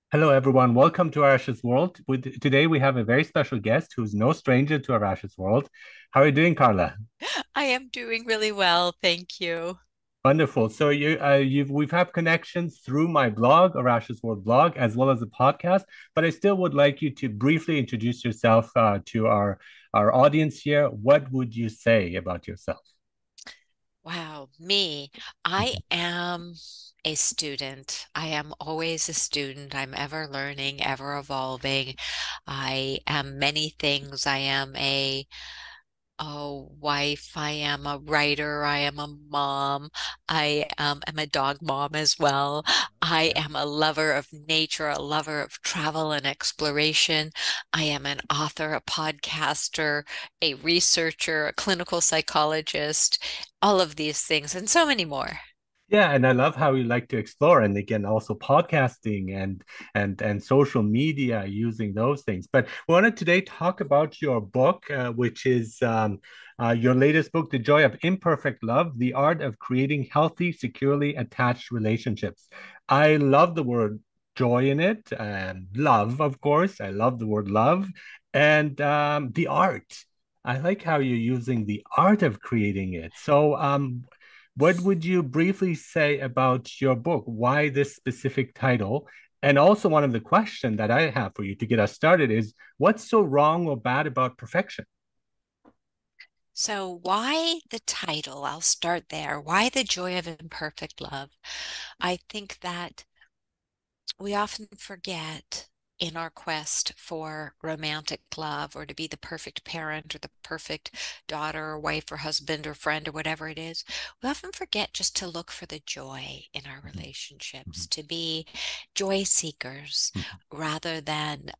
Hello, everyone. Welcome to Arash's World. Today, we have a very special guest who's no stranger to Arash's World. How are you doing, Carla? I am doing really well, thank you. Wonderful. So we've had connections through my blog, Arash's World blog, as well as the podcast. But I still would like you to briefly introduce yourself to our audience here. What would you say about yourself? Wow, me. I am a student. I am always a student. I'm ever learning, ever evolving. I am many things. I am a wife. I am a writer. I am a mom. I am a dog mom as well. I am a lover of nature, a lover of travel and exploration. I am an author, a podcaster, a researcher, a clinical psychologist, all of these things, and so many more. Yeah, and I love how you like to explore, and again, also podcasting and social media using those things. But we want to today talk about your book, which is your latest book, The Joy of Imperfect Love: The Art of Creating Healthy, Securely Attached Relationships. I love the word joy in it, and love, of course. I love the word love, and the art. I like how you're using the art of creating it. So, what would you briefly say about your book? Why this specific title? And also, one of the questions that I have for you to get us started is what's so wrong or bad about perfection? So, why the title? I'll start there. Why the joy of imperfect love? I think that we often forget in our quest for romantic love or to be the perfect parent or the perfect daughter or wife or husband or friend or whatever it is, we often forget just to look for the joy in our relationships, to be joy seekers rather than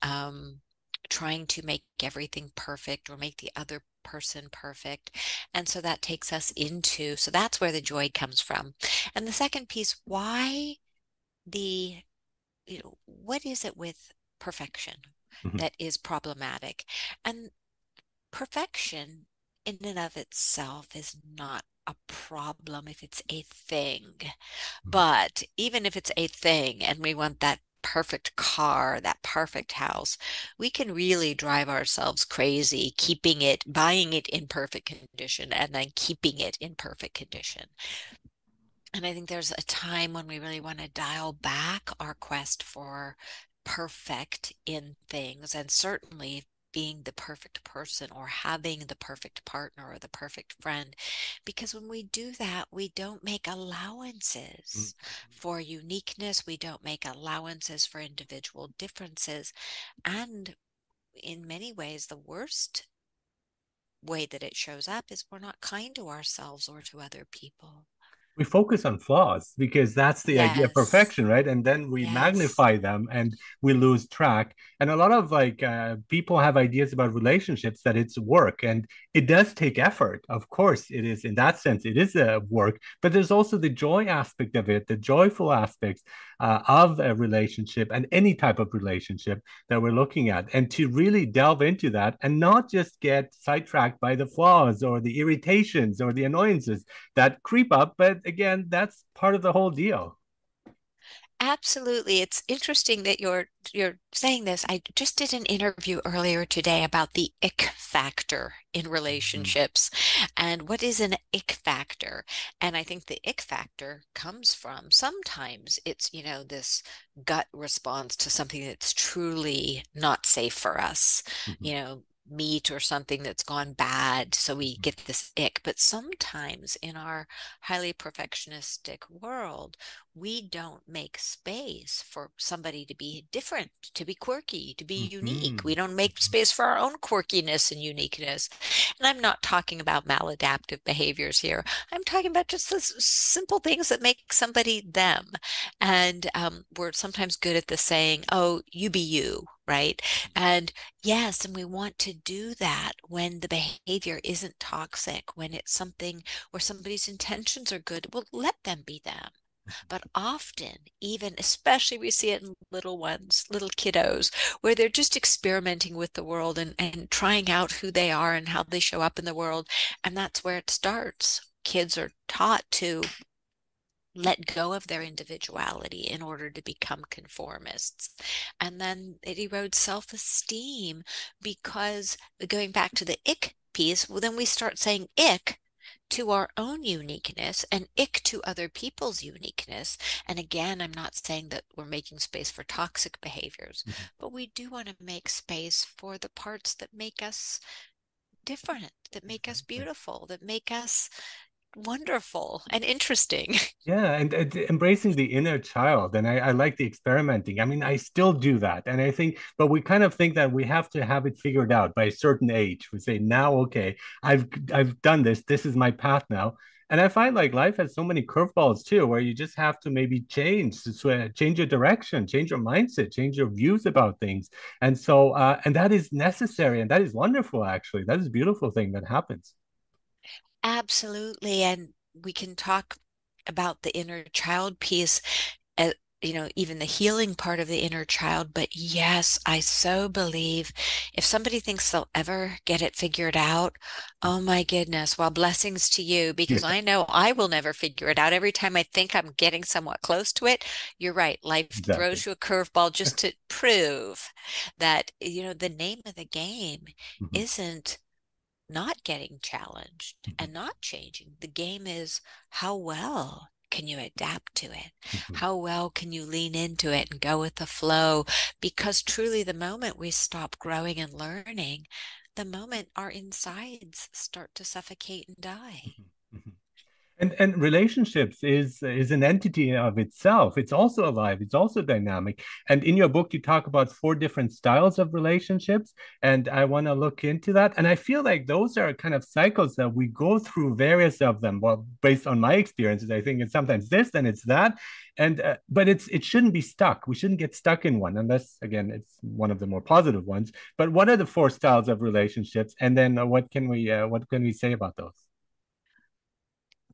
trying to make everything perfect or make the other person perfect. And so that takes us into, so that's where the joy comes from. And the second piece, why the what is it with perfection Mhm. that is problematic? And perfection in and of itself is not a problem if it's a thing. But even if it's a thing and we want that perfect car, that perfect house, we can really drive ourselves crazy keeping it, buying it in perfect condition and then keeping it in perfect condition. And I think there's a time when we really want to dial back our quest for perfect in things, and certainly being the perfect person or having the perfect partner or the perfect friend. Because when we do that, we don't make allowances for uniqueness, we don't make allowances for individual differences. And in many ways, the worst way that it shows up is we're not kind to ourselves or to other people. We focus on flaws because that's the idea of Yes. perfection, right? And then we Yes. magnify them and we lose track. And a lot of people have ideas about relationships that it's work and it does take effort. Of course, it is in that sense, it is a work, but there's also the joy aspect of it, the joyful aspects of a relationship and any type of relationship that we're looking at. And to really delve into that and not just get sidetracked by the flaws or the irritations or the annoyances that creep up. But again, that's part of the whole deal. Absolutely. It's interesting that you're saying this. I just did an interview earlier today about the ick factor in Mhm. relationships. And what is an ick factor? And I think the ick factor comes from sometimes it's, this gut response to something that's truly not safe for us. Mhm. You know, meat or something that's gone bad, so we get this ick. But sometimes in our highly perfectionistic world, we don't make space for somebody to be different, to be quirky, to be unique. We Mhm. don't make space for our own quirkiness and uniqueness. And I'm not talking about maladaptive behaviors here. I'm talking about just the simple things that make somebody them. And we're sometimes good at the saying, oh, you be you. Right. And yes, and we want to do that when the behavior isn't toxic, when it's something where somebody's intentions are good. Well, let them be them. But often, even especially we see it in little ones, little kiddos, where they're just experimenting with the world and trying out who they are and how they show up in the world. And that's where it starts. Kids are taught to let go of their individuality in order to become conformists. And then it erodes self-esteem because going back to the ick piece, well, then we start saying ick to our own uniqueness and ick to other people's uniqueness. And again, I'm not saying that we're making space for toxic behaviors, Mhm. but we do want to make space for the parts that make us different, that make us Exactly. beautiful, that make us wonderful and interesting. Yeah, and embracing the inner child. And I like the experimenting. I mean, I still do that. And I think, but we kind of think that we have to have it figured out by a certain age. We say, now, okay, I've done this. This is my path now. And I find like life has so many curveballs too, where you just have to maybe change your direction, change your mindset, change your views about things. And so, and that is necessary, and that is wonderful, actually. That is a beautiful thing that happens. Absolutely. And we can talk about the inner child piece, uh, even the healing part of the inner child. But yes, I so believe if somebody thinks they'll ever get it figured out, oh my goodness, well, blessings to you, because Yeah, I know I will never figure it out. Every time I think I'm getting somewhat close to it, you're right. Life exactly. throws you a curveball just to prove that, the name of the game Mhm, isn't not getting challenged mhm, and not changing. The game is how well can you adapt to it? mhm, How well can you lean into it and go with the flow? Because truly, the moment we stop growing and learning, the moment our insides start to suffocate and die. mhm, mhm. And relationships is an entity of itself. It's also alive. It's also dynamic. And in your book, you talk about four different styles of relationships, and I want to look into that. And I feel like those are kind of cycles that we go through various of them. Well, based on my experiences, I think it's sometimes this, then it's that, and but it shouldn't be stuck. We shouldn't get stuck in one unless, again, it's one of the more positive ones. But what are the four styles of relationships? And then what can we say about those?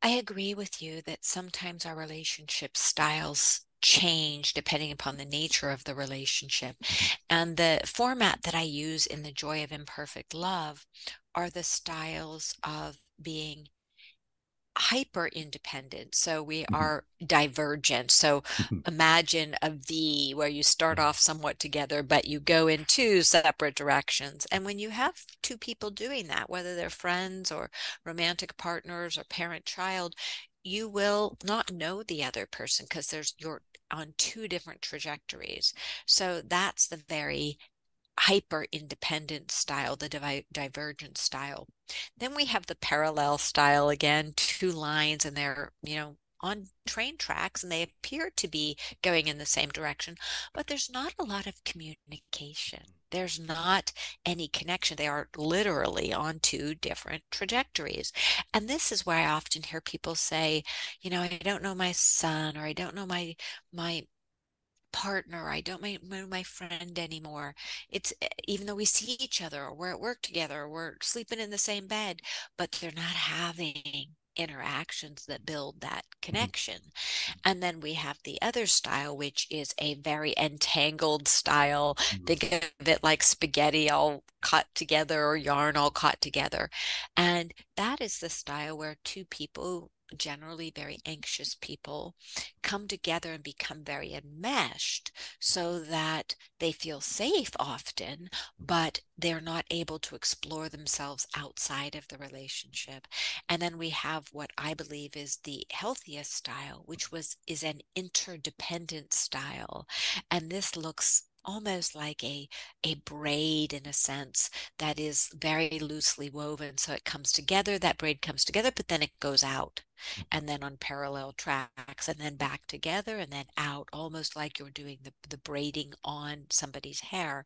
I agree with you that sometimes our relationship styles change depending upon the nature of the relationship. Mhm, And the format that I use in the Joy of Imperfect Love are the styles of being hyper independent. So we mhm, are divergent. So mhm. imagine a V where you start off somewhat together, but you go in two separate directions. And when you have two people doing that, whether they're friends or romantic partners or parent-child, you will not know the other person because you're on two different trajectories. So that's the very hyper independent style, the divergent style. Then we have the parallel style again, two lines, and they're, on train tracks and they appear to be going in the same direction, but there's not a lot of communication. There's not any connection. They are literally on two different trajectories. And this is where I often hear people say, I don't know my son, or I don't know my partner. I don't know my friend anymore. It's even though we see each other or we're at work together or we're sleeping in the same bed, but they're not having interactions that build that Mhm, connection. And then we have the other style, which is a very entangled style. mhm, Think of it like spaghetti all caught together or yarn all caught together. And that is the style where two people, generally very anxious people, come together and become very enmeshed so that they feel safe often, but they're not able to explore themselves outside of the relationship. And then we have what I believe is the healthiest style, which is an interdependent style. And this looks almost like a braid in a sense that is very loosely woven. So it comes together, that braid comes together, but then it goes out mhm, and then on parallel tracks and then back together and then out, almost like you're doing the braiding on somebody's hair.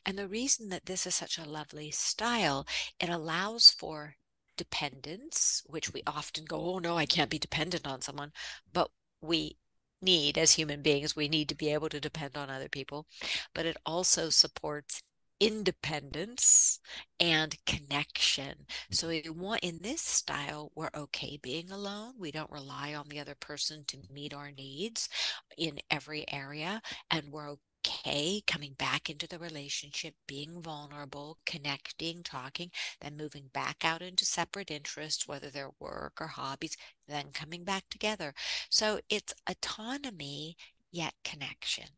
And the reason that this is such a lovely style, it allows for dependence, which we often go, oh no, I can't be dependent on someone, but we need, as human beings, we need to be able to depend on other people. But it also supports independence and connection. So we want, in this style, we're okay being alone. We don't rely on the other person to meet our needs in every area, and we're okay coming back into the relationship, being vulnerable, connecting, talking, then moving back out into separate interests, whether they're work or hobbies, then coming back together. So it's autonomy, yet connection.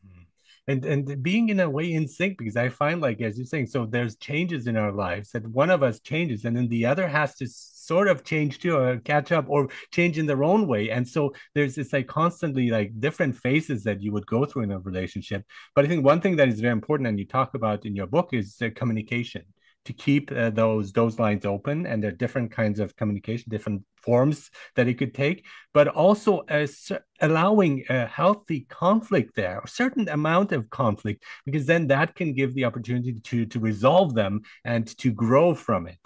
Mhm. And being in a way in sync, because I find, like as you're saying, so there's changes in our lives that one of us changes and then the other has to sort of change too, or catch up or change in their own way. And so there's this like constantly like different phases that you would go through in a relationship. But I think one thing that is very important and you talk about in your book is communication, to keep those lines open, and there are different kinds of communication, different forms that it could take, but also allowing a healthy conflict there, a certain amount of conflict, because then that can give the opportunity to resolve them and to grow from it.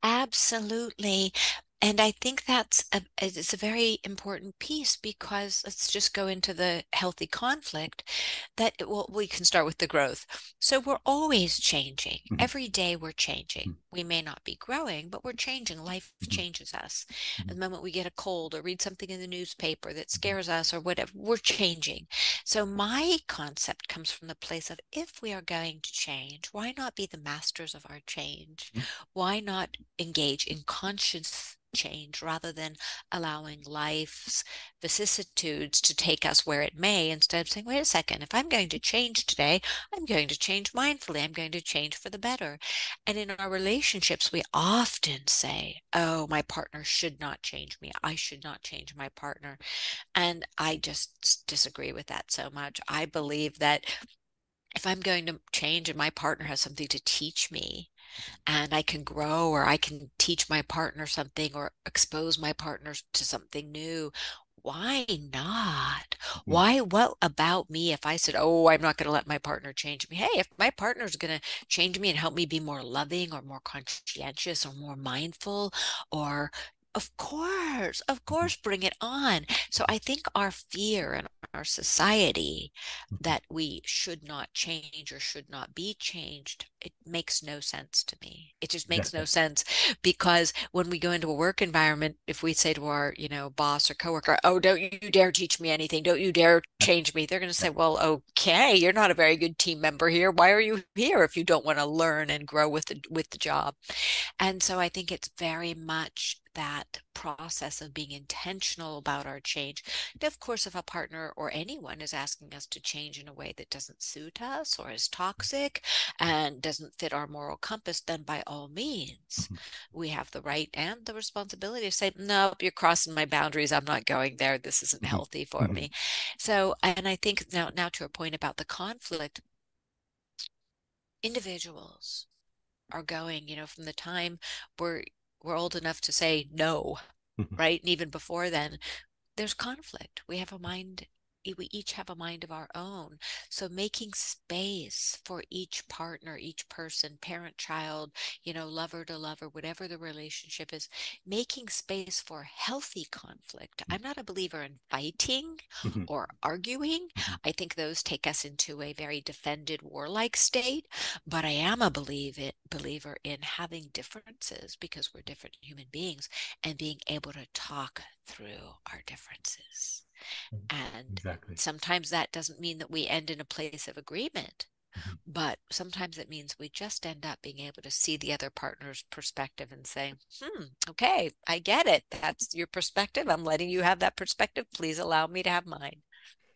Absolutely. And I think it's a very important piece because let's just go into the healthy conflict that, well, we can start with the growth. So we're always changing. Mhm, Every day we're changing. We may not be growing, but we're changing. Life mhm, changes us. mhm, And the moment we get a cold or read something in the newspaper that scares us or whatever, we're changing. So my concept comes from the place of, if we are going to change, why not be the masters of our change? mhm, Why not engage in conscious change rather than allowing life's vicissitudes to take us where it may, instead of saying, wait a second, if I'm going to change today, I'm going to change mindfully, I'm going to change for the better. And in our relationships, we often say, oh, my partner should not change me, I should not change my partner. And I just disagree with that so much. I believe that if I'm going to change and my partner has something to teach me, and I can grow, or I can teach my partner something or expose my partner to something new. Why not? mhm, Why, what about me if I said, oh, I'm not going to let my partner change me? Hey, if my partner's going to change me and help me be more loving or more conscientious or more mindful, or of mhm, course, bring it on. So I think our fear in our society mhm. that we should not change or should not be changed, it makes no sense to me. It just Yeah. makes no sense, because when we go into a work environment, if we say to our, boss or coworker, "Oh, don't you dare teach me anything. Don't you dare change me." They're going to say, "Well, okay, you're not a very good team member here. Why are you here if you don't want to learn and grow with the job?" And so I think it's very much that process of being intentional about our change. And of course, if a partner or anyone is asking us to change in a way that doesn't suit us or is toxic and doesn't fit our moral compass, then by all means, Mhm, we have the right and the responsibility to say, nope, you're crossing my boundaries. I'm not going there. This isn't mhm, healthy for mhm, me. So, and I think now to a point about the conflict, individuals are going, from the time we're we're old enough to say no, mhm, right? And even before then, there's conflict. We have a mind, we each have a mind of our own. So making space for each partner, each person, parent, child, lover to lover, whatever the relationship is, making space for healthy conflict. I'm not a believer in fighting mhm, or arguing. mhm, I think those take us into a very defended, warlike state. But I am a believer in having differences because we're different human beings, and being able to talk through our differences. mhm. And Exactly. sometimes that doesn't mean that we end in a place of agreement, Mhm, but sometimes it means we just end up being able to see the other partner's perspective and say, okay, I get it. That's your perspective. I'm letting you have that perspective. Please allow me to have mine.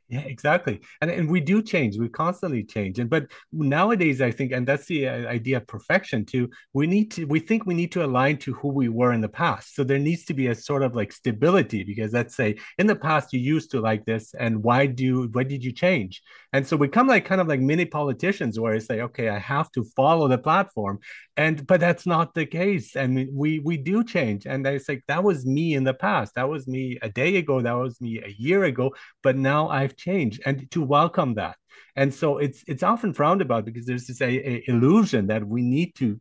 yeah, exactly. And we do change. We constantly change. And but nowadays, I think, and that's the idea of perfection too. We think we need to align to who we were in the past. So there needs to be a sort of like stability, because let's say in the past you used to like this, and why did you change? And so we come like kind of like mini politicians where it's like, okay, I have to follow the platform. And but that's not the case. I mean, we do change. And it's like that was me in the past. That was me a day ago. That was me a year ago, but now I've changed, and to welcome that. And so it's often frowned about because there's this a illusion that we need to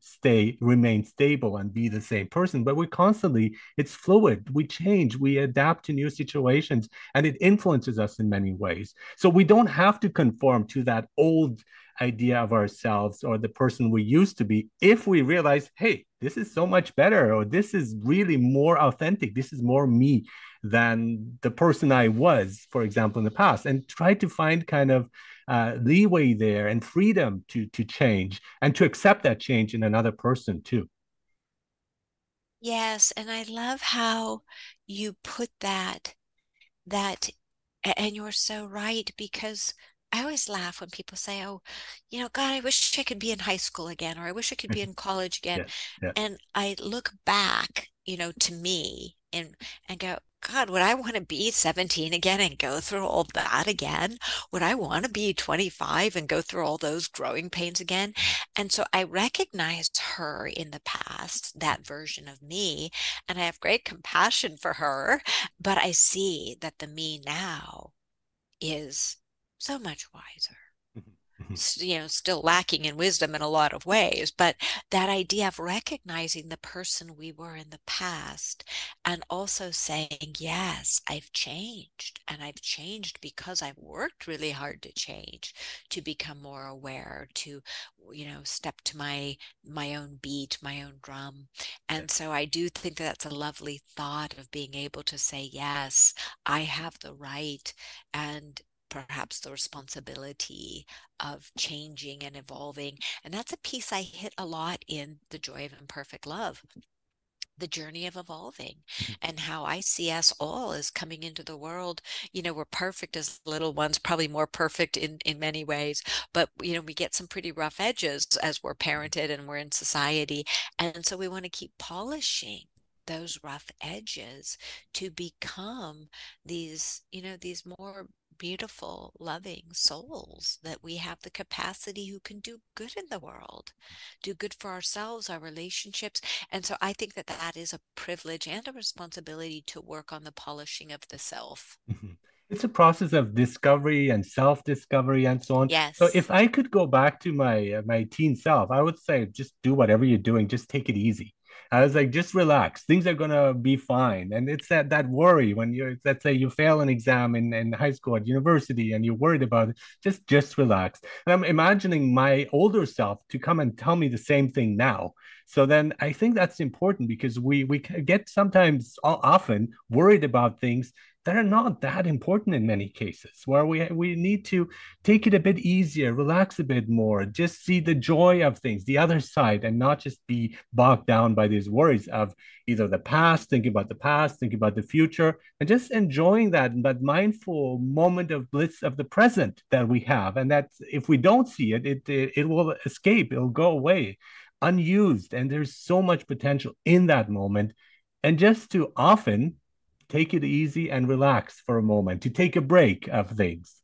remain stable and be the same person, but we constantly, it's fluid, we change, we adapt to new situations, and it influences us in many ways. So we don't have to conform to that old idea of ourselves or the person we used to be, if we realize, hey, this is so much better, or this is really more authentic, this is more me than the person I was, for example, in the past, and try to find kind of leeway there and freedom to change and to accept that change in another person too. Yes, and I love how you put that and you're so right because I always laugh when people say, "Oh, God, I wish I could be in high school again," or "I wish I could be in college again." Yes, yes. And I look back, to me and go, God, would I want to be 17 again and go through all that again? Would I want to be 25 and go through all those growing pains again? And so I recognized her in the past, that version of me, and I have great compassion for her, but I see that the me now is so much wiser, still lacking in wisdom in a lot of ways, but that idea of recognizing the person we were in the past and also saying, yes, I've changed and I've changed because I've worked really hard to change, to become more aware, to, step to my own beat, my own drum. Yes. And so I do think that that's a lovely thought of being able to say, yes, I have the right and perhaps the responsibility of changing and evolving. And that's a piece I hit a lot in The Joy of Imperfect Love, the journey of evolving, and how I see us all as coming into the world. We're perfect as little ones, probably more perfect in many ways, but we get some pretty rough edges as we're parented and we're in society. And so we want to keep polishing those rough edges to become these more beautiful, loving souls that we have the capacity who can do good in the world, do good for ourselves, our relationships. And so I think that that is a privilege and a responsibility to work on the polishing of the self. Mhm. It's a process of discovery and self-discovery and so on. So Yes. if I could go back to my teen self, I would say just do whatever you're doing, just take it easy. I was like, just relax. Things are gonna be fine. And it's that worry when you're, let's say you fail an exam in high school at university and you're worried about it, just relax. And I'm imagining my older self to come and tell me the same thing now. So then I think that's important because we get sometimes often worried about things that are not that important in many cases, where we need to take it a bit easier, relax a bit more, just see the joy of things, the other side, and not just be bogged down by these worries of either the past, thinking about the past, thinking about the future, and just enjoying that mindful moment of bliss of the present that we have. And that if we don't see it, it will escape, it'll go away unused. And there's so much potential in that moment. And just to often take it easy and relax for a moment, to take a break of things.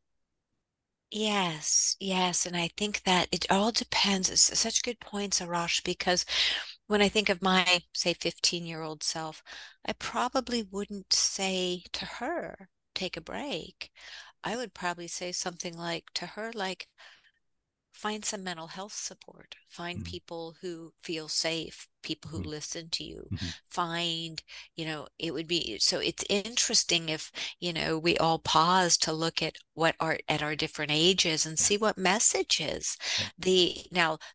Yes, yes. And I think that it all depends. It's such good points, Arash, because when I think of my, say, 15-year-old self, I probably wouldn't say to her, take a break. I would probably say something like to her, like, find some mental health support, find Mm-hmm. people who feel safe, people who Mm-hmm. listen to you, Mm-hmm. find, it would be, so it's interesting if, we all pause to look at what are at our different ages and Yes. see what messages. Yes.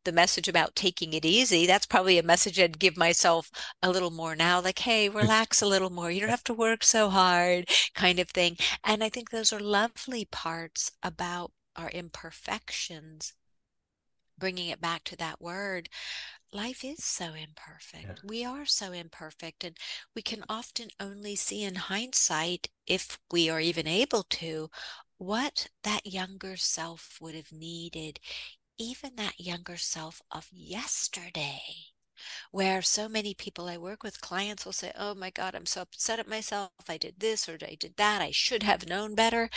The message about taking it easy, that's probably a message I'd give myself a little more now, like, hey, relax a little more, you don't Yes. have to work so hard, kind of thing. And I think those are lovely parts about our imperfections, bringing it back to that word. Life is so Yes. imperfect. We are so imperfect, and we can often only see in hindsight, if we are even able to, what that younger self would have needed, even that younger self of yesterday, where so many people I work with, clients will say, oh my God, I'm so upset at myself. I did this or I did that. I should have known better.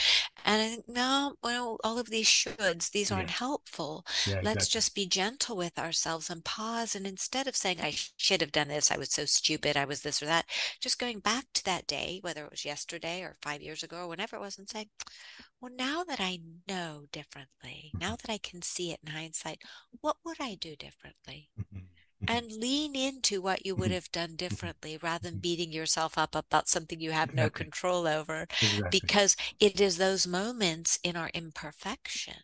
And I think, no, well, all of these shoulds, these aren't Yes. helpful. Yeah, Let's exactly. just be gentle with ourselves and pause. And instead of saying, I should have done this, I was so stupid, I was this or that, just going back to that day, whether it was yesterday or 5 years ago or whenever it was, and saying, well, now that I know differently, Mhm. now that I can see it in hindsight, what would I do differently? Mhm. Mhm. And lean into what you would Mhm. have done Mhm. differently rather than Mhm. beating yourself up about something you have no Exactly. control over. Exactly. Because it is those moments in our imperfection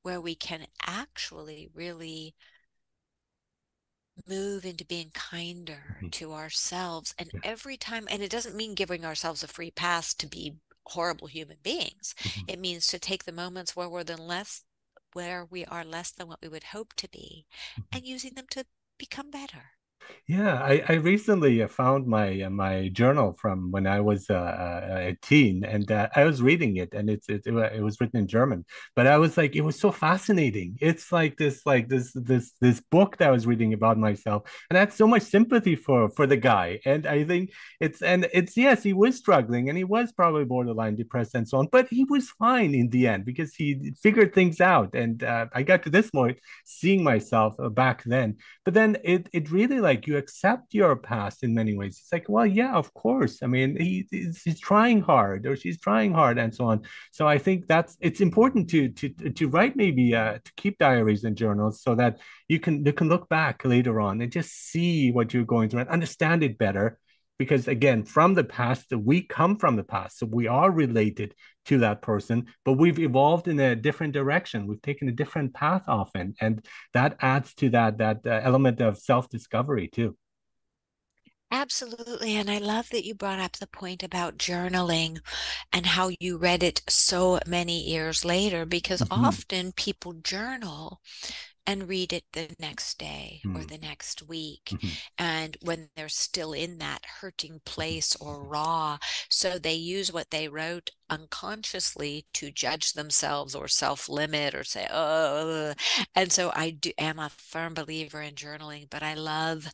where we can actually really move into being kinder Mhm. to ourselves. And Yeah. every time, and it doesn't mean giving ourselves a free pass to be horrible human beings. Mhm. It means to take the moments where we are less than what we would hope to be, Mhm. and using them to become better. Yeah, I recently found my journal from when I was a teen, and I was reading it, and it was written in German, but I was like, it was so fascinating. It's like this book that I was reading about myself, and I had so much sympathy for the guy, and I think it's yes, he was struggling, and he was probably borderline depressed and so on, but he was fine in the end because he figured things out, and I got to this point seeing myself back then. But then it really like you accept your past in many ways. It's like, well, yeah, of course. I mean, he's trying hard or she's trying hard and so on. So I think that's it's important to write maybe to keep diaries and journals so that you can look back later on and just see what you're going through and understand it better. Because again, from the past, we come from the past. So we are related to that person, but we've evolved in a different direction. We've taken a different path often. And that adds to that element of self-discovery too. Absolutely. And I love that you brought up the point about journaling and how you read it so many years later, because Mhm, often people journal and read it the next day or mhm, the next week. mhm, And when they're still in that hurting mhm, place or raw, so they use what they wrote unconsciously to judge themselves or self-limit or say, oh, and so am a firm believer in journaling, but I love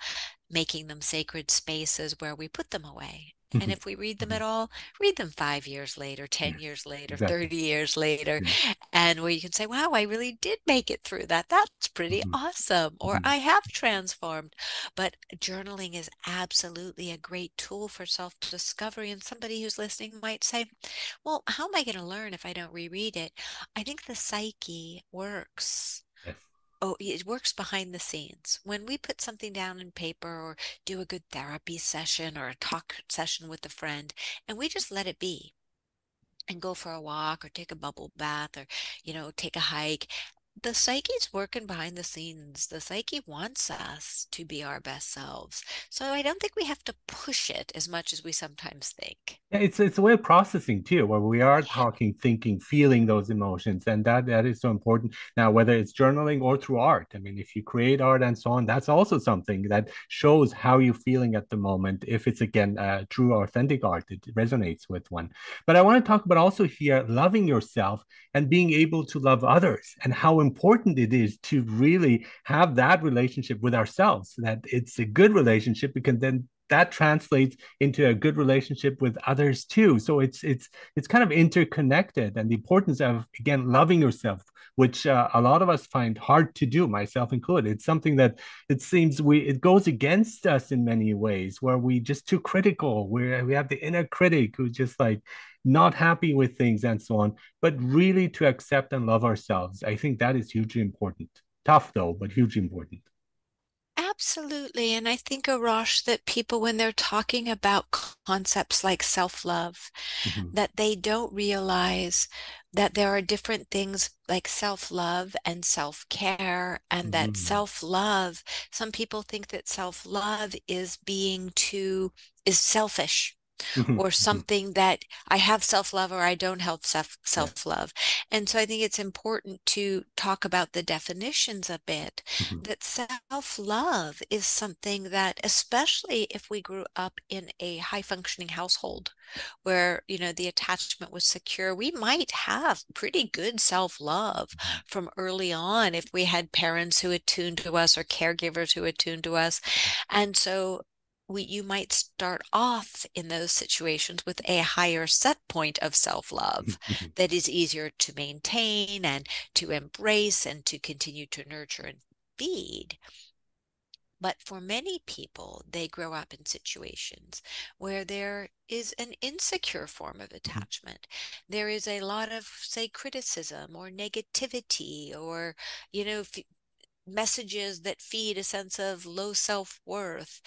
making them sacred spaces where we put them away. And mhm, if we read them mhm. at all, read them 5 years later, 10 Yes, years later, exactly. 30 years later, Yeah. and where you can say, wow, I really did make it through that. That's pretty Mhm, awesome. Or mhm. I have transformed. But journaling is absolutely a great tool for self-discovery. And somebody who's listening might say, well, how am I going to learn if I don't reread it? I think the psyche works. Yes. Oh, it works behind the scenes. When we put something down in paper or do a good therapy session or a talk session with a friend, and we just let it be and go for a walk or take a bubble bath or, take a hike, the psyche's working behind the scenes. The psyche wants us to be our best selves. So I don't think we have to push it as much as we sometimes think. Yeah, it's a way of processing too, where we are talking, thinking, feeling those emotions, and that is so important. Now, whether it's journaling or through art, I mean, if you create art and so on, that's also something that shows how you're feeling at the moment. If it's again true, authentic art, it resonates with one. But I want to talk about also here loving yourself and being able to love others, and how important it is to really have that relationship with ourselves. That it's a good relationship because then that translates into a good relationship with others too. So it's kind of interconnected, and the importance of again loving yourself, which a lot of us find hard to do, myself included. It's something that it seems it goes against us in many ways, where we just too critical. We have the inner critic who's just like not happy with things and so on. But really to accept and love ourselves, I think that is hugely important. Tough though, but hugely important. Absolutely. And I think, Arash, that people, when they're talking about concepts like self-love, Mhm, that they don't realize that there are different things like self-love and self-care, and that mhm, self-love, some people think that self-love is selfish mhm, or mhm. something that I have self-love or I don't have Yeah. self-love. And so I think it's important to talk about the definitions a bit, Mhm, that self-love is something that, especially if we grew up in a high functioning household where, the attachment was secure, we might have pretty good self-love mhm, from early on if we had parents who attuned to us or caregivers who attuned to us. And so you might start off in those situations with a higher set point of mhm, self-love mhm. that is easier to maintain and to embrace and to continue to nurture and feed. But for many people, they grow up in situations where there is an insecure form of Mhm. attachment. There is a lot of, say, criticism or negativity or, you know, f messages that feed a sense of low self-worth.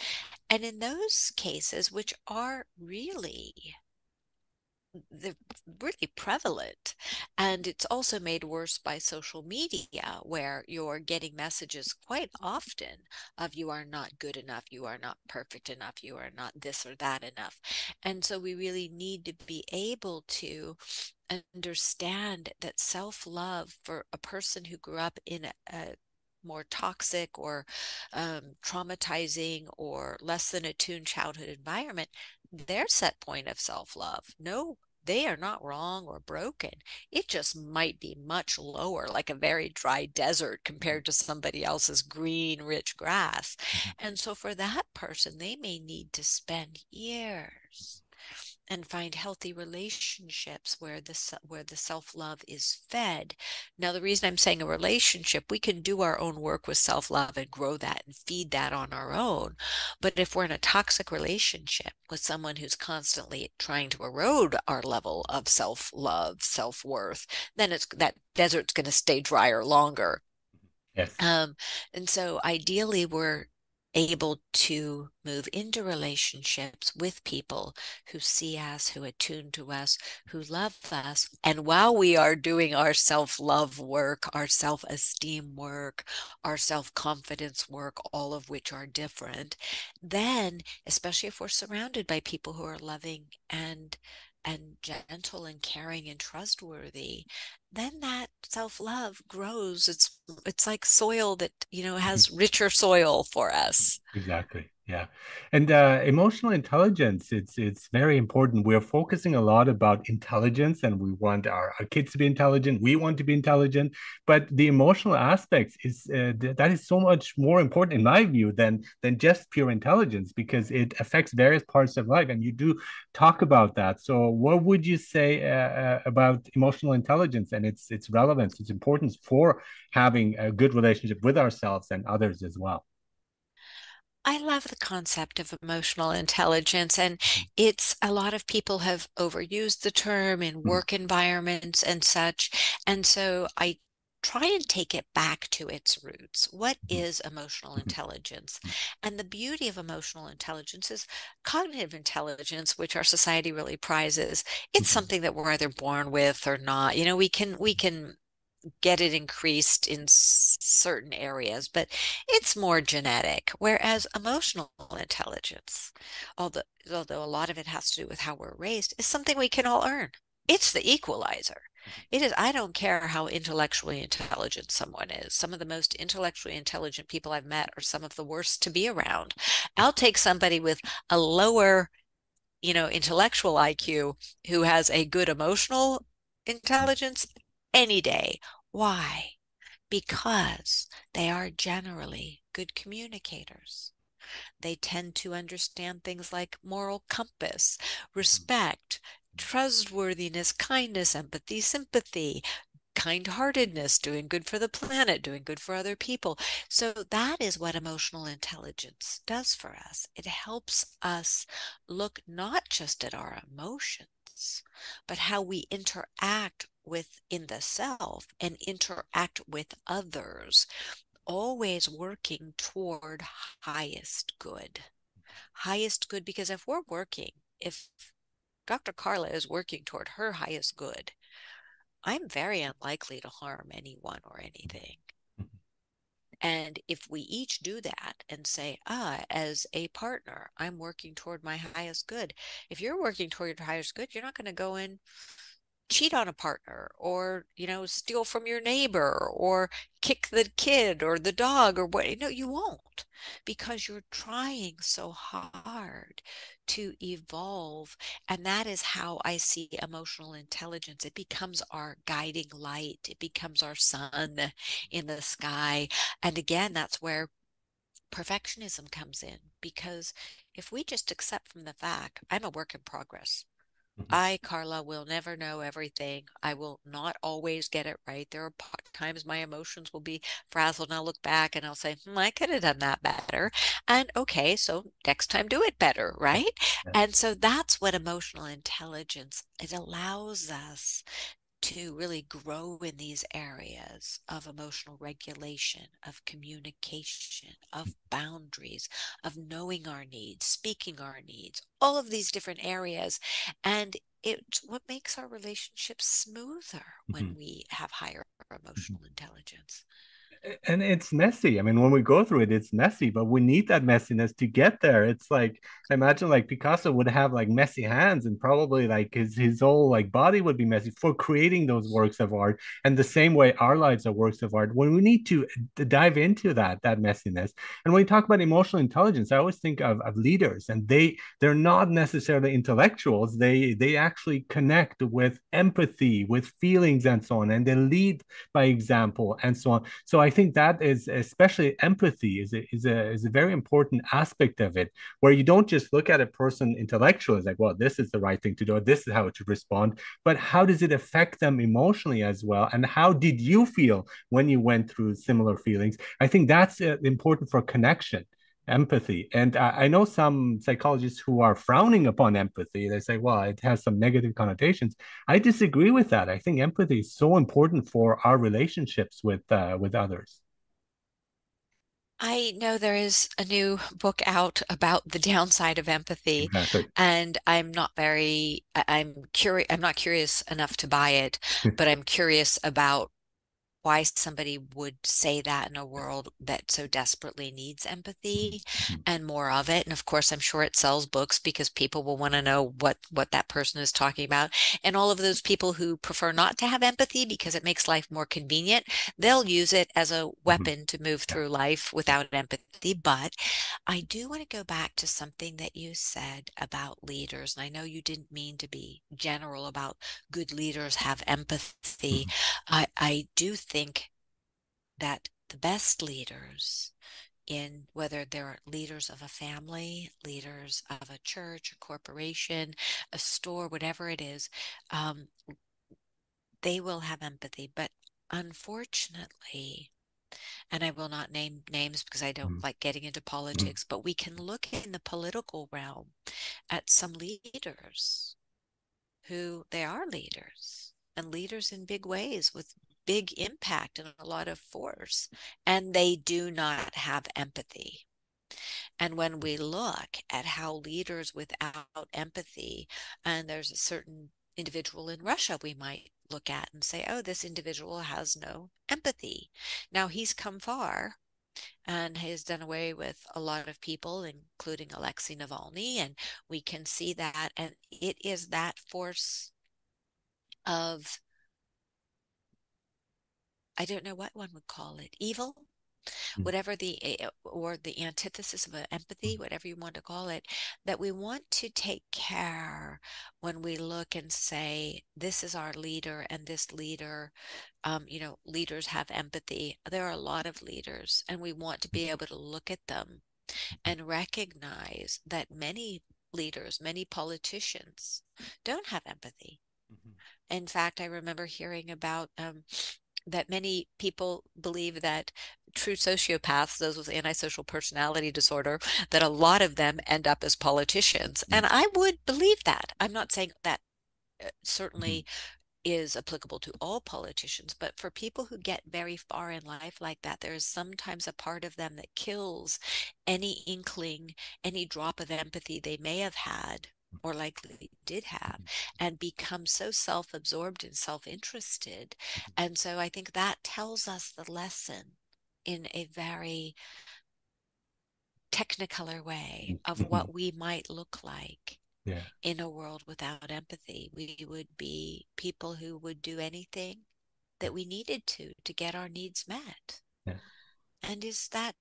And in those cases, which are really they're really prevalent. And it's also made worse by social media, where you're getting messages quite often of you are not good enough, you are not perfect enough, you are not this or that enough. And so we really need to be able to understand that self-love for a person who grew up in a more toxic or traumatizing or less than attuned childhood environment, their set point of self-love, no, they are not wrong or broken. It just might be much lower, like a very dry desert compared to somebody else's green, rich grass. And so for that person, they may need to spend years and find healthy relationships where the self-love is fed. Now, the reason I'm saying a relationship, we can do our own work with self-love and grow that and feed that on our own. But if we're in a toxic relationship with someone who's constantly trying to erode our level of self-love, self-worth, then it's that desert's going to stay drier longer. Yes. Um, and so ideally, we're able to move into relationships with people who see us, who attune to us, who love us. And while we are doing our self-love work, our self-esteem work, our self-confidence work, all of which are different, then, especially if we're surrounded by people who are loving and gentle and caring and trustworthy, then that self-love grows. It's like soil that, has richer soil for us. Exactly. Yeah. And emotional intelligence, it's very important. We're focusing a lot about intelligence and we want our kids to be intelligent. We want to be intelligent, but the emotional aspects is that is so much more important in my view than just pure intelligence because it affects various parts of life. And you do talk about that. So what would you say about emotional intelligence and its relevance, its importance for having a good relationship with ourselves and others as well? I love the concept of emotional intelligence, and it's a lot of people have overused the term in Mhm. work environments and such. And so I try and take it back to its roots. What Mhm. is emotional Mhm. intelligence? And the beauty of emotional intelligence is cognitive intelligence, which our society really prizes. It's Mhm. something that we're either born with or not. We can get it increased in certain areas, but it's more genetic. Whereas emotional intelligence, although a lot of it has to do with how we're raised, is something we can all earn. It's the equalizer. It is, I don't care how intellectually intelligent someone is. Some of the most intellectually intelligent people I've met are some of the worst to be around. I'll take somebody with a lower, intellectual IQ who has a good emotional intelligence any day. Why? Because they are generally good communicators. They tend to understand things like moral compass, respect, trustworthiness, kindness, empathy, sympathy, kind-heartedness, doing good for the planet, doing good for other people. So that is what emotional intelligence does for us. It helps us look not just at our emotions, but how we interact within the self and interact with others, always working toward highest good. Highest good, because if Dr. Carla is working toward her highest good, I'm very unlikely to harm anyone or anything. And if we each do that and say, as a partner, I'm working toward my highest good. If you're working toward your highest good, you're not going to go in cheat on a partner or steal from your neighbor or kick the kid or the dog or what. No, you won't, because you're trying so hard to evolve. And that is how I see emotional intelligence. It becomes our guiding light, it becomes our sun in the sky. And again, that's where perfectionism comes in, because if we just accept from the fact I'm a work in progress, Mhm. I, Carla, will never know everything. I will not always get it right. There are times my emotions will be frazzled and I'll look back and I'll say, I could have done that better. And okay, so next time do it better, right? Yeah. And so that's what emotional intelligence, it allows us to really grow in these areas of emotional regulation, of communication, of boundaries, of knowing our needs, speaking our needs, all of these different areas. And it's what makes our relationships smoother when Mhm. we have higher Mhm. emotional intelligence. And it's messy. I mean, when we go through it, it's messy, but we need that messiness to get there. It's like, imagine like Picasso would have like messy hands, and probably like his whole like body would be messy for creating those works of art. And the same way our lives are works of art, when we need to dive into that messiness. And when you talk about emotional intelligence, I always think of leaders, and they're not necessarily intellectuals. They actually connect with empathy, with feelings, and so on, and they lead by example and so on. So I think that is, especially empathy, is a very important aspect of it, where you don't just look at a person intellectually as like, well, this is the right thing to do, or this is how it should respond, but how does it affect them emotionally as well, and how did you feel when you went through similar feelings? I think that's important for connection, empathy. And I know some psychologists who are frowning upon empathy. They say, well, it has some negative connotations. I disagree with that. I think empathy is so important for our relationships with others. I know there is a new book out about the downside of empathy, Exactly. and I'm curious, I'm not curious enough to buy it, but I'm curious about why somebody would say that in a world that so desperately needs empathy and more of it. And of course, I'm sure it sells books because people will want to know what that person is talking about. And all of those people who prefer not to have empathy because it makes life more convenient, they'll use it as a weapon to move Yeah. through life without empathy. But I do want to go back to something that you said about leaders. And I know you didn't mean to be general about good leaders have empathy. I do think that the best leaders, in whether they're leaders of a family, leaders of a church, a corporation, a store, whatever it is, um, they will have empathy. But unfortunately, and I will not name names because I don't like getting into politics, but we can look in the political realm at some leaders who they are leaders and leaders in big ways with big impact and a lot of force, and they do not have empathy. And when we look at how leaders without empathy, and there's a certain individual in Russia we might look at and say, oh, this individual has no empathy. Now he's come far and has done away with a lot of people, including Alexei Navalny, and we can see that. And it is that force of, I don't know what one would call it, evil, whatever or the antithesis of empathy, whatever you want to call it, that we want to take care when we look and say, this is our leader and this leader, leaders have empathy. There are a lot of leaders, and we want to be able to look at them and recognize that many leaders, many politicians don't have empathy. In fact, I remember hearing about that many people believe that true sociopaths, those with antisocial personality disorder, that a lot of them end up as politicians. And I would believe that. I'm not saying that certainly is applicable to all politicians, but for people who get very far in life like that, there is sometimes a part of them that kills any inkling, any drop of empathy they may have had or likely did have, and become so self-absorbed and self-interested. And so I think that tells us the lesson in a very technicolor way of what we might look like Yeah. in a world without empathy. We would be people who would do anything that we needed to get our needs met. Yeah. And is that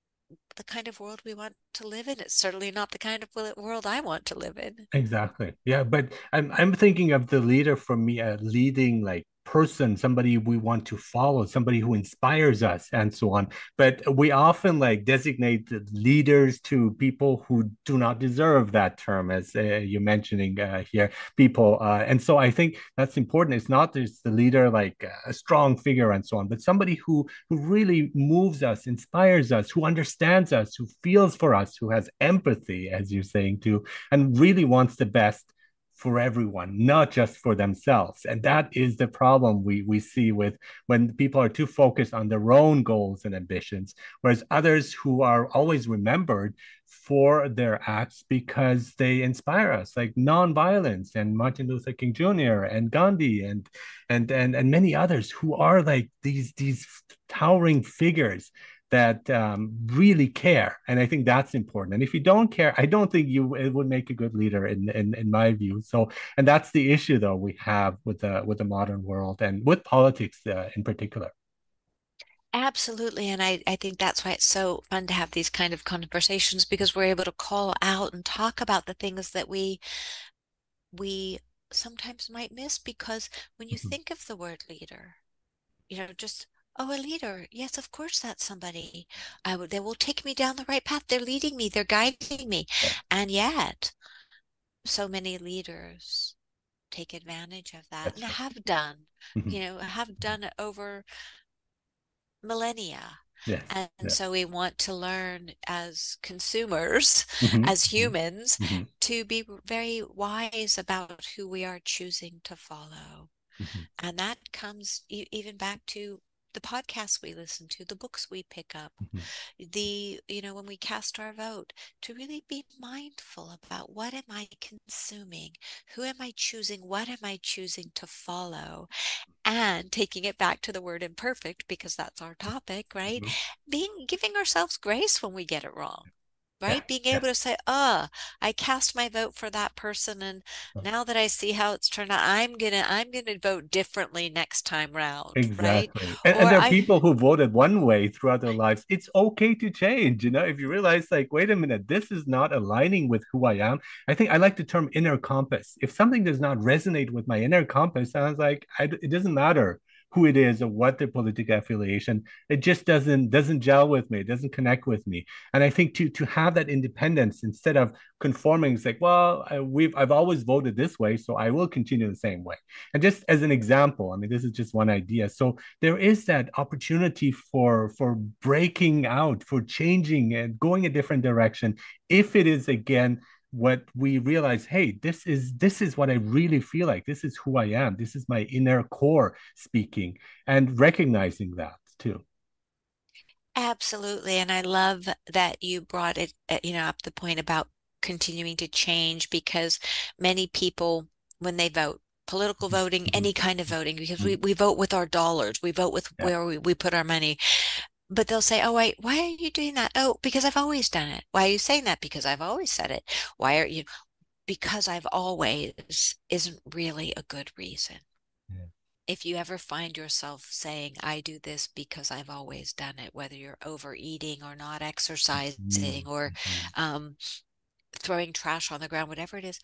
the kind of world we want to live in? It's certainly not the kind of world I want to live in. Exactly. Yeah, but I'm thinking of the leader for me, a leading like person, somebody we want to follow, somebody who inspires us, and so on. But we often like designate the leaders to people who do not deserve that term, as you're mentioning here, people. And so I think that's important. It's not just the leader like a strong figure and so on, but somebody who really moves us, inspires us, who understands us, who feels for us, who has empathy, as you're saying too, and really wants the best for everyone, not just for themselves. And that is the problem we see with when people are too focused on their own goals and ambitions, whereas others who are always remembered for their acts because they inspire us, like nonviolence and Martin Luther King Jr. and Gandhi and many others who are like these towering figures that really care. And I think that's important. And if you don't care, I don't think you it would make a good leader in my view. So, and that's the issue though we have with the modern world and with politics in particular. Absolutely. And I think that's why it's so fun to have these kind of conversations because we're able to call out and talk about the things that we sometimes might miss because when you Mhm. think of the word leader, just oh, a leader. Yes, of course that's somebody. They will take me down the right path. They're leading me, they're guiding me. Yeah. And yet, so many leaders take advantage of that and That's right. have done, Mhm. have done it over millennia. Yes. And Yeah. so we want to learn as consumers, Mhm. as Mhm. humans, Mhm. to be very wise about who we are choosing to follow. Mhm. And that comes even back to the podcasts we listen to, the books we pick up, Mhm. when we cast our vote, to really be mindful about what am I consuming? Who am I choosing? What am I choosing to follow? And taking it back to the word imperfect, because that's our topic, right? Mhm. Giving ourselves grace when we get it wrong. Yeah. Right? Being Yeah. able to say, I cast my vote for that person, and now that I see how it's turned out, I'm gonna vote differently next time round, right? Exactly. Or And there are people who voted one way throughout their lives. It's okay to change. If you realize, like, wait a minute, this is not aligning with who I am. I think I like the term inner compass. If something does not resonate with my inner compass, I was like, it doesn't matter who it is or what their political affiliation. It just doesn't gel with me. It doesn't connect with me. And I think to have that independence instead of conforming, it's like, well, I've always voted this way, so I will continue the same way. And just as an example, I mean, this is just one idea. So there is that opportunity for breaking out, for changing and going a different direction. If it is again what we realize, hey, this is what I really feel like. This is who I am. This is my inner core speaking, and recognizing that too. absolutely. And I love that you brought it, up the point about continuing to change because many people, when they vote, political voting, Mm-hmm. any kind of voting, because Mm-hmm. we vote with our dollars, we vote with Yeah. where we put our money. But they'll say, oh, wait, why are you doing that? Oh, because I've always done it. Why are you saying that? Because I've always said it. Why are you? Because I've always isn't really a good reason. Yeah. If you ever find yourself saying, I do this because I've always done it, whether you're overeating or not exercising or Mm-hmm. um, throwing trash on the ground, whatever it is,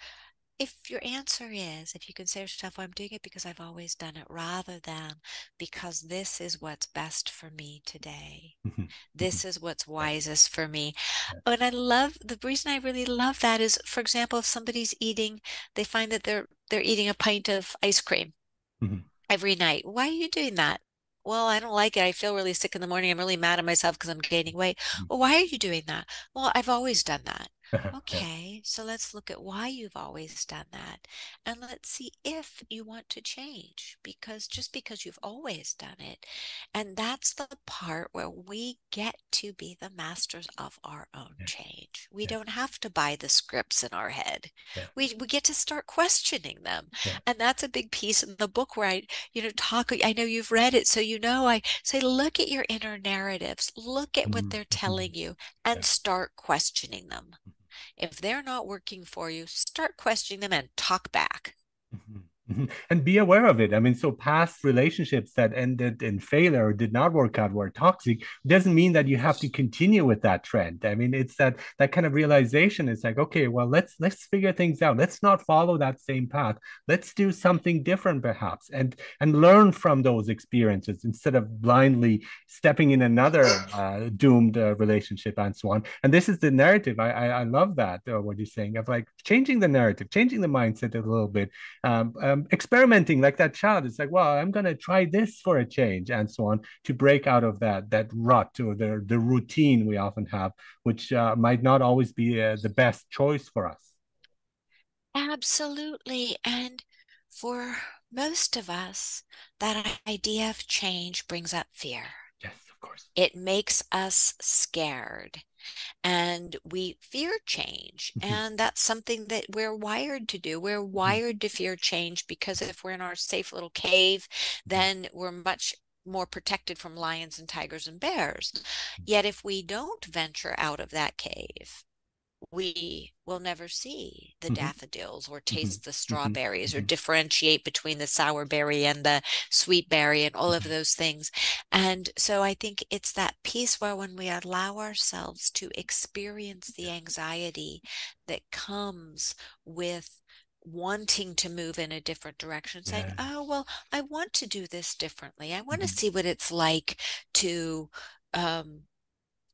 if your answer is, if you can say to yourself, well, I'm doing it because I've always done it, rather than because this is what's best for me today. Mm-hmm. Mm-hmm. This is what's Yeah. wisest for me. Yeah. And I love the reason I really love that is, for example, if somebody's eating, they find that they're eating a pint of ice cream Mm-hmm. every night. Why are you doing that? Well, I don't like it. I feel really sick in the morning. I'm really mad at myself because I'm gaining weight. Well, why are you doing that? Well, I've always done that. Yeah. Okay, so let's look at why you've always done that. And let's see if you want to change because just because you've always done it. And that's the part where we get to be the masters of our own Yeah. change. We Yeah. don't have to buy the scripts in our head. Yeah. We get to start questioning them. Yeah. And that's a big piece in the book where talk. I know you've read it, so I say, look at your inner narratives, look at what they're Mm-hmm. telling you, and Yeah. start questioning them. If they're not working for you, start questioning them and talk back. Mhm, mhm. And be aware of it. I mean, so past relationships that ended in failure or did not work out were toxic doesn't mean that you have to continue with that trend. I mean, it's that kind of realization. It's like, okay, well, let's figure things out. Let's not follow that same path. Let's do something different, perhaps, and learn from those experiences instead of blindly stepping in another doomed relationship and so on. And this is the narrative. I love that what you're saying of like changing the narrative, changing the mindset a little bit, experimenting like that child. It's like, well, I'm going to try this for a change and so on to break out of that rut or the routine we often have, which might not always be the best choice for us. Absolutely. And for most of us, that idea of change brings up fear. Yes, of course. It makes us scared and we fear change. Mhm, And that's something that we're wired to do. We're mhm, wired to fear change because if we're in our safe little cave, mhm, then we're much more protected from lions and tigers and bears. mhm. Yet if we don't venture out of that cave, we will never see the Mhm, daffodils or mhm, taste the mhm, strawberries or mhm, differentiate between the sour berry and the sweet berry and all of mhm. those things. And so I think it's that piece where when we allow ourselves to experience the Yes. anxiety that comes with wanting to move in a different direction, saying, Yes. oh, well, I want to do this differently. I want to Mhm. see what it's like to um,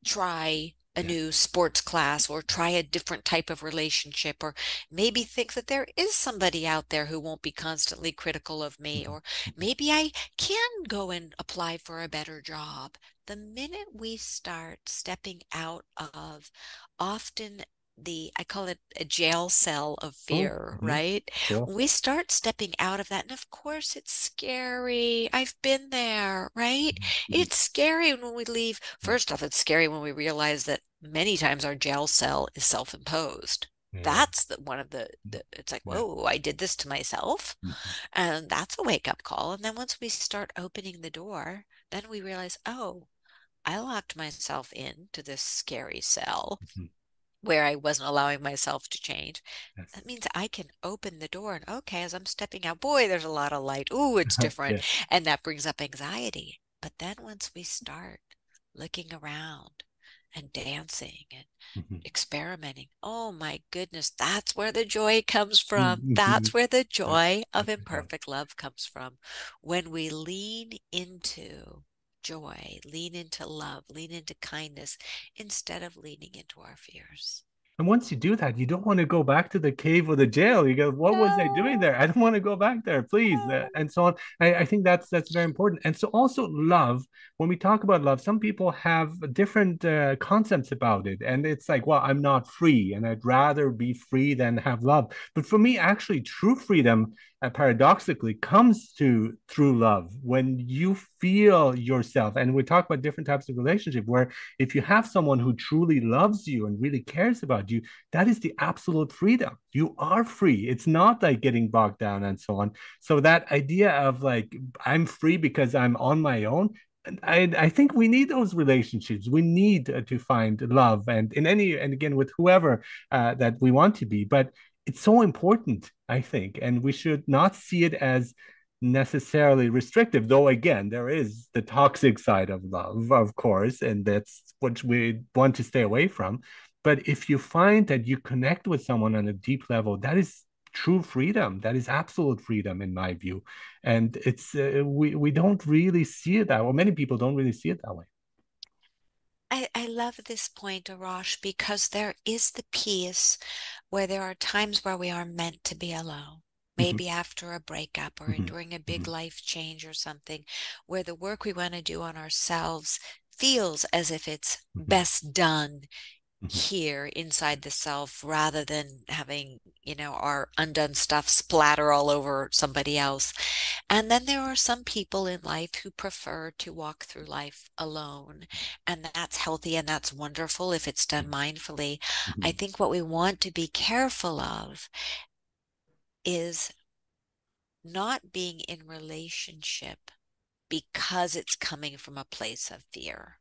try a Yes. new sports class or try a different type of relationship or maybe think that there is somebody out there who won't be constantly critical of me Mhm, or maybe I can go and apply for a better job. The minute we start stepping out of often I call it a jail cell of oh, fear, mhm, right? sure. We start stepping out of that. And of course, it's scary. I've been there, right? Mhm, mhm. It's scary when we leave. Yeah. First off, it's scary when we realize that many times our jail cell is self-imposed. Yeah. That's one of Mhm. it's like, Yeah. whoa, I did this to myself. Mhm, And that's a wake-up call. And then once we start opening the door, then we realize, oh, I locked myself into this scary cell mhm. where I wasn't allowing myself to change. Yes. That means I can open the door and okay, as I'm stepping out, boy, there's a lot of light. Ooh, it's different. Yes. And that brings up anxiety. But then once we start looking around and dancing and Mhm. experimenting, oh my goodness, that's where the joy comes from. Mhm, That's mhm. where the Yes, joy of yes, it does. imperfect love comes from. When we lean into joy, lean into love, lean into kindness instead of leaning into our fears. And once you do that, you don't want to go back to the cave or the jail. You go, what was I doing No. there? I don't want to go back there, please, and so on. I think that's very important. And so also love. When we talk about love, some people have different concepts about it, and it's like, well, I'm not free, and I'd rather be free than have love. But for me, actually, true freedom, paradoxically, comes to through love. When you feel yourself, and we talk about different types of relationship, where if you have someone who truly loves you and really cares about you, that is the absolute freedom. You are free. It's not like getting bogged down and so on. So that idea of like, I'm free because I'm on my own. I think we need those relationships. We need to find love and in any, and again, with whoever that we want to be. But it's so important, I think. And we should not see it as necessarily restrictive, though again, there is the toxic side of love, of course, and that's what we want to stay away from. But if you find that you connect with someone on a deep level, that is true freedom. That is absolute freedom, in my view. And it's we don't really see it that way. Many people don't really see it that way. I love this point, Arash, because there is the piece where there are times where we are meant to be alone. Mhm, Maybe after a breakup or mhm, during a big mhm, life change or something, where the work we want to do on ourselves feels as if it's mhm, best done mhm, here inside the self rather than having, our undone stuff splatter all over somebody else. And then there are some people in life who prefer to walk through life alone. And that's healthy and that's wonderful if it's done mindfully. I mhm, think what we want to be careful of is not being in relationship because it's coming from a place of fear.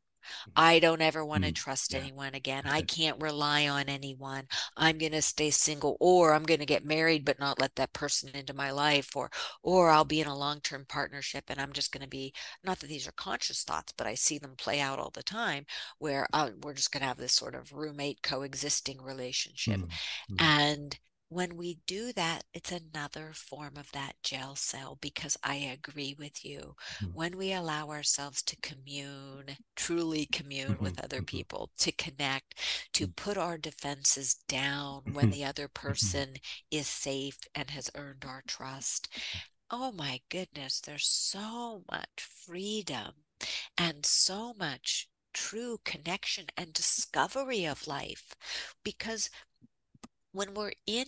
I don't ever want to mhm. trust Yeah. anyone again. I can't rely on anyone. I'm going to stay single or I'm going to get married but not let that person into my life or I'll be in a long-term partnership and I'm just going to be not that these are conscious thoughts, but I see them play out all the time where we're just going to have this sort of roommate coexisting relationship. Mhm, mhm, And when we do that, it's another form of that jail cell because I agree with you mhm, when we allow ourselves to commune, truly commune mhm, with other mhm, people, to connect, to put our defenses down when mhm, the other mhm, person is safe and has earned our trust. Oh my goodness, there's so much freedom and so much true connection and discovery of life because when we're in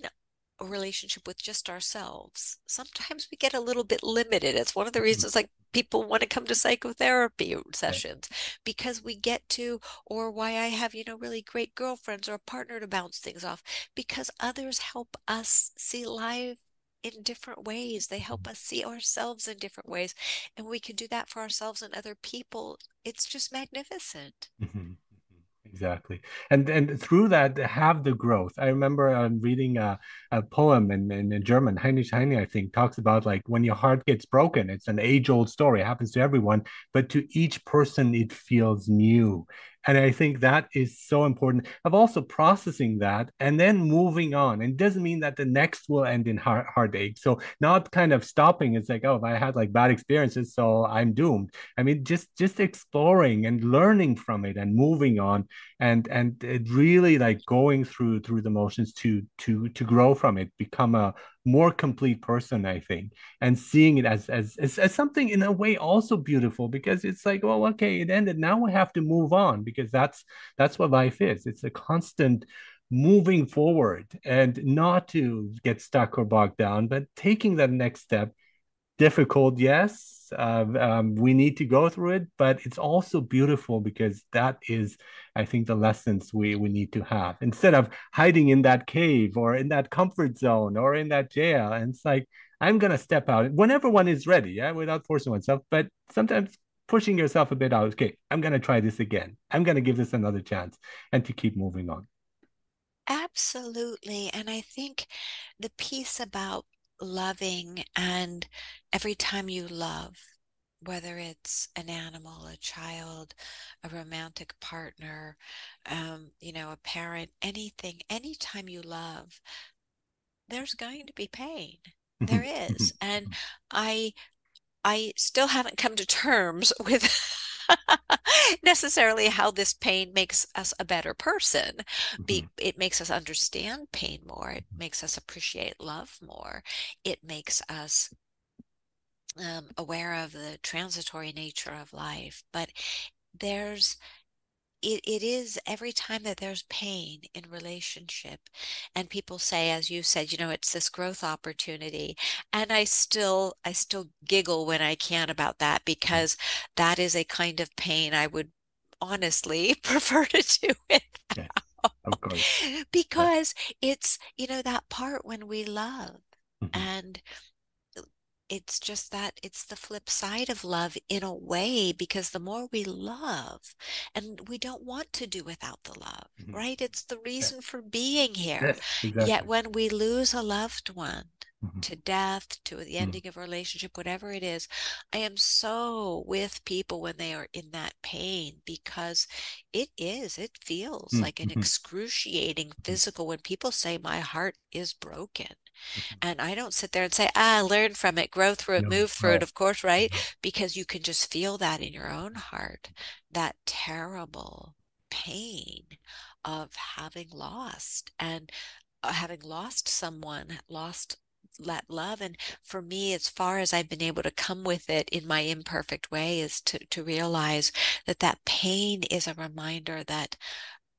a relationship with just ourselves, sometimes we get a little bit limited. It's one of the Mhm. reasons like people want to come to psychotherapy Right. sessions because we get to, or why I have, really great girlfriends or a partner to bounce things off, because others help us see life in different ways. They help us see ourselves in different ways. And we can do that for ourselves and other people. It's just magnificent. Mhm. Exactly. And through that have the growth. I remember reading a poem in German, Heinrich Heine, I think, talks about like when your heart gets broken, it's an age-old story. It happens to everyone, but to each person it feels new. And I think that is so important of also processing that and then moving on. And it doesn't mean that the next will end in heartache. So not kind of stopping. It's like, oh, I had like bad experiences, so I'm doomed. I mean, just exploring and learning from it and moving on and it really like going through the motions to grow from it, become a more complete person, I think, and seeing it as something in a way also beautiful because it's like, well, okay, it ended, now we have to move on because that's what life is. It's a constant moving forward and not to get stuck or bogged down, but taking that next step. Difficult, yes. We need to go through it, but it's also beautiful because that is, I think, the lessons we need to have instead of hiding in that cave or in that comfort zone or in that jail. And it's like, I'm gonna step out whenever one is ready, yeah, without forcing oneself, but sometimes pushing yourself a bit out. Okay, I'm gonna try this again. I'm gonna give this another chance and to keep moving on. Absolutely. And I think the piece about loving and every time you love, whether it's an animal, a child, a romantic partner, a parent, anything, anytime you love, there's going to be pain. There Mhm, is. mhm, And I I still haven't come to terms with necessarily how this pain makes us a better person. mhm, It makes us understand pain more. It makes us appreciate love more. It makes us aware of the transitory nature of life. But there's it is every time that there's pain in relationship and people say, as you said, it's this growth opportunity. And I still giggle when I can about that mhm. because that is a kind of pain I would honestly prefer to do it Yes, of course. Yeah. because it's that part when we love, Mhm, and it's just that it's the flip side of love in a way, because the more we love, and we don't want to do without the love, mhm. right? It's the Yeah. reason for being here. Yes, Yet exactly. when we lose a loved one Mhm, to death, to the mhm, ending of a relationship, whatever it is, I am so with people when they are in that pain because it feels mhm, like an mhm, excruciating mhm. physical when people say, my heart is broken. Mhm. And I don't sit there and say, learn from it, grow through it, No, move through it, no, of course, right? no. Because you can just feel that in your own heart, that terrible pain of having lost and having lost someone, lost that love. And for me, as far as I've been able to come with it in my imperfect way, is to realize that that pain is a reminder that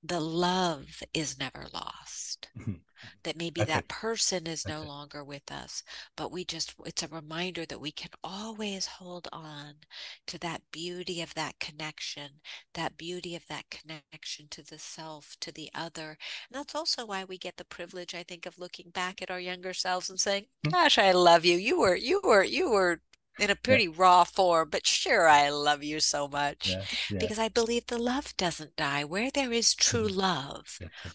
the love is never lost, Mhm. that maybe That's that it. person is no That's it. longer with us, but it's a reminder that we can always hold on to that beauty of that beauty of that connection to the self, to the other. And that's also why we get the privilege, I think, of looking back at our younger selves and saying, Mhm. gosh, I love you. You were in a Yeah, pretty raw form, but sure, I love you so much yes, yes. because I believe the love doesn't die. Where there is true Mhm. love, That's it.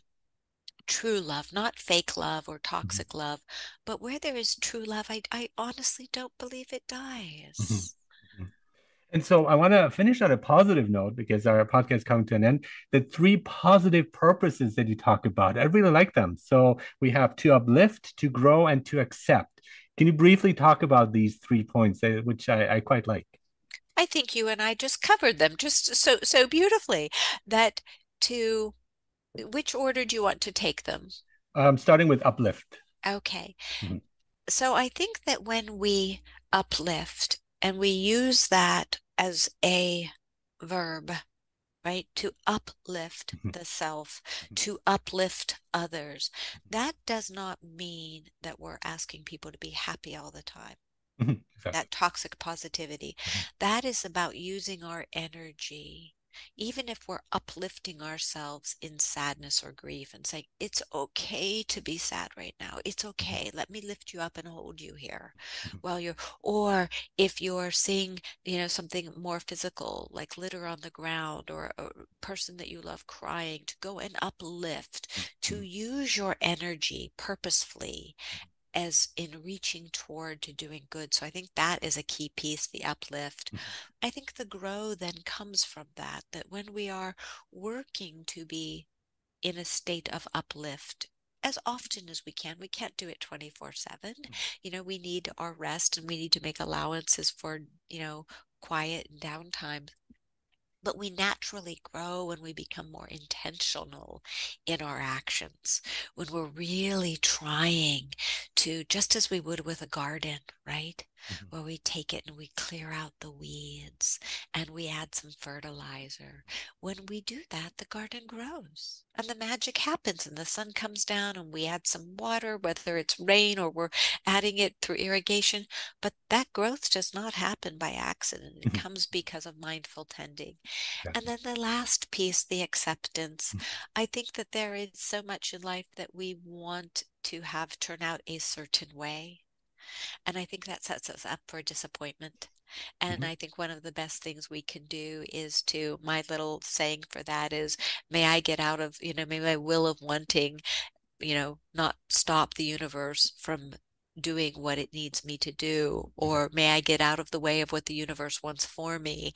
not fake love or Mhm, toxic love, but where there is true love, I honestly don't believe it mhm, dies. mhm. And so I want to finish on a positive note because our podcast is coming to an end. The three positive purposes that you talk about, I really like them. So we have to uplift, to grow, and to accept. Can you briefly talk about these 3 points, which I quite like? I think you and I just covered them just so beautifully that to which order do you want to take them? Starting with uplift. Okay. Mhm, So I think that when we uplift and we use that as a verb, right? To uplift the self, to uplift others. That does not mean that we're asking people to be happy all the time. Exactly. That toxic positivity. That is about using our energy, even if we're uplifting ourselves in sadness or grief and saying, it's okay to be sad right now. It's okay. Let me lift you up and hold you here while you're, or if you're seeing, something more physical, like litter on the ground or a person that you love crying, to go and uplift, to use your energy purposefully as in reaching toward to doing good. So I think that is a key piece, the uplift. I think the grow then comes from that, that when we are working to be in a state of uplift as often as we can't do it 24/7. We need our rest and we need to make allowances for, quiet and downtime, but we naturally grow when we become more intentional in our actions, when we're really trying to, just as we would with a garden, right? Where we take it and we clear out the weeds and we add some fertilizer. When we do that, the garden grows and the magic happens and the sun comes down and we add some water, whether it's rain or we're adding it through irrigation. But that growth does not happen by accident. It comes because of mindful tending. And Exactly. then the last piece, the acceptance. I think that there is so much in life that we want to have turn out a certain way. And I think that sets us up for disappointment. And I think one of the best things we can do is to, my little saying for that is, may I get out of, may my will of wanting, not stop the universe from doing what it needs me to do, or Exactly. may I get out of the way of what the universe wants for me.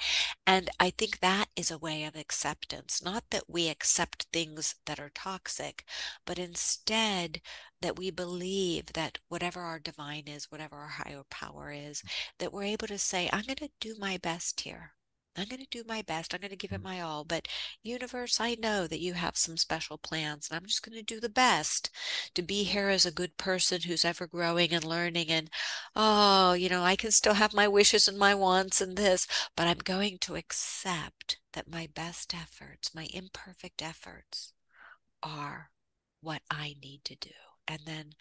And I think that is a way of acceptance, not that we accept things that are toxic, but instead that we believe that whatever our divine is, whatever our higher power is, that we're able to say, I'm going to do my best here. I'm going to do my best. I'm going to give it my all. But universe, I know that you have some special plans, and I'm just going to do the best to be here as a good person who's ever growing and learning. And, oh, I can still have my wishes and my wants and this, but I'm going to accept that my best efforts, my imperfect efforts, are what I need to do. And then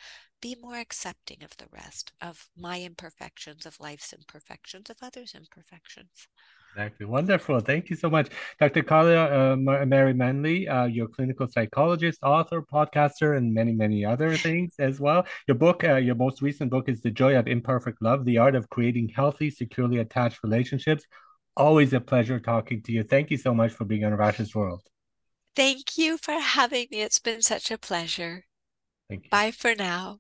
be more accepting of the rest, of my imperfections, of life's imperfections, of others' imperfections. Exactly. Wonderful. Thank you so much, Dr. Carla Marie Manly, your clinical psychologist, author, podcaster, and many, many other things as well. Your book, your most recent book is The Joy of Imperfect Love, The Art of Creating Healthy, Securely Attached Relationships. Always a pleasure talking to you. Thank you so much for being on Rash's World. Thank you for having me. It's been such a pleasure. Thank you. Bye for now.